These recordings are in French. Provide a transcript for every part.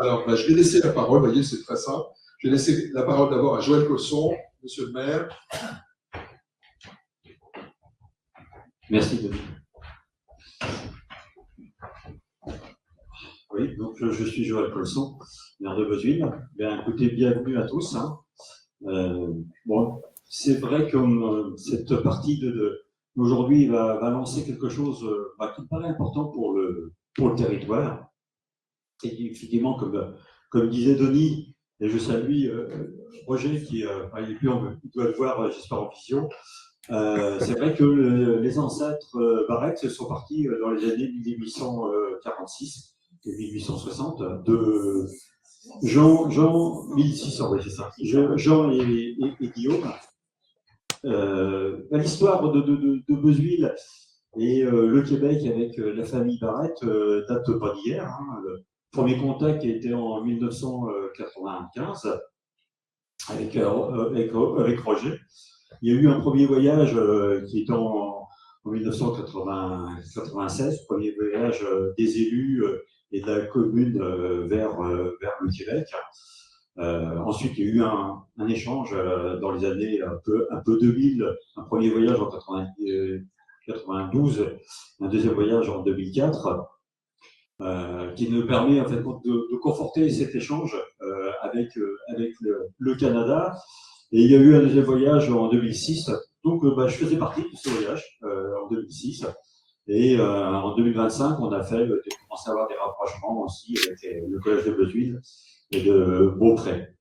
Alors, je vais laisser la parole, vous voyez, c'est très simple. Je vais laisser la parole d'abord à Joël Cosson, monsieur le maire. Merci, Denis. Oui, donc je suis Joël Colson, maire de Vesoul. Bien, écoutez, bienvenue à tous. Bon, c'est vrai que cette partie d'aujourd'hui va lancer quelque chose qui me paraît important pour le territoire. Et effectivement, comme disait Denis, et je salue Roger qui il doit le voir, j'espère, en vision. C'est vrai que les ancêtres Barrett sont partis dans les années 1846 et 1860 de Jean 1600, oui, c'est ça. Jean et Guillaume. L'histoire de Vesoul et le Québec avec la famille Barrett date pas d'hier. Le premier contact était en 1995 avec Roger. Il y a eu un premier voyage qui est en 1996, premier voyage des élus et de la commune vers le Québec. Ensuite, il y a eu un échange dans les années un peu 2000, un premier voyage en 92, un deuxième voyage en 2004, qui nous permet en fait de conforter cet échange avec le Canada. Et il y a eu un deuxième voyage en 2006. Donc, je faisais partie de ce voyage en 2006. Et en 2025, on a commencé à avoir des rapprochements aussi avec le collège de Vesoul et de Beaupré.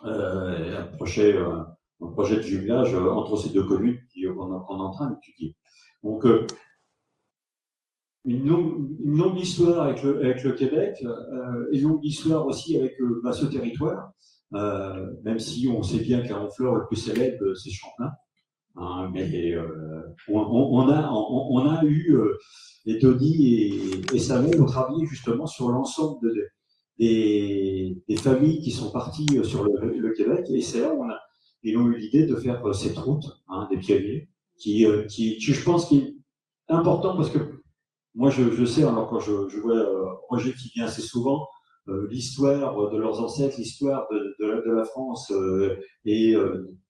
Un projet de jumelage entre ces deux communes qu'on est en train d'étudier. Donc, une longue histoire avec le Québec, une longue histoire aussi avec ce territoire, même si on sait bien qu'à Honfleur, le plus célèbre, c'est Champlain. Mais on a eu, et Tony et Samuel ont travaillé justement sur l'ensemble des familles qui sont parties sur le Québec, et c'est là où ils ont eu l'idée de faire cette route des pionniers, qui, je pense, qui est important parce que moi, je sais, alors quand je vois Roger qui vient assez souvent, l'histoire de leurs ancêtres, l'histoire de la France, et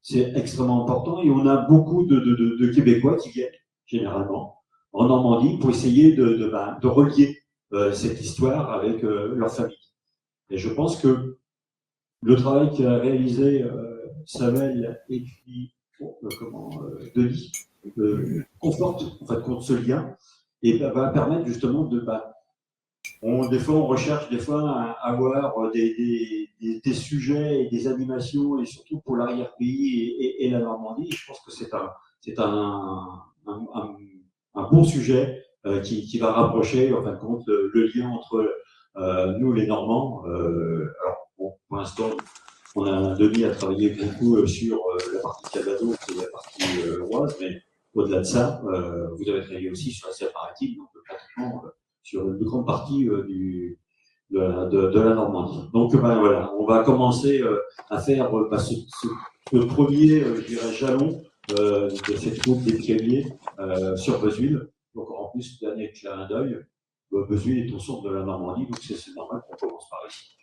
c'est extrêmement important. Et on a beaucoup de Québécois qui viennent, généralement, en Normandie pour essayer de relier cette histoire avec leur famille. Et je pense que le travail qu'a réalisé Samuel et puis Denis conforte en fait compte ce lien et va permettre justement des fois on recherche à avoir des sujets et des animations et surtout pour l'arrière-pays et la Normandie. Et je pense que c'est un bon sujet qui va rapprocher en fin de compte le lien entre nous les Normands. Alors bon, pour l'instant, Denis a travaillé beaucoup sur la partie Calvados et la partie Oise, mais au-delà de ça, vous avez travaillé aussi sur la Seine-Maritime, donc pratiquement sur une grande partie de la Normandie. Donc voilà, on va commencer à faire ce premier, je dirais, jalon de cette route des pionniers sur Vesoul. Donc en plus, dernier clin d'œil, Vesoul est au centre de la Normandie, donc c'est normal qu'on commence par ici.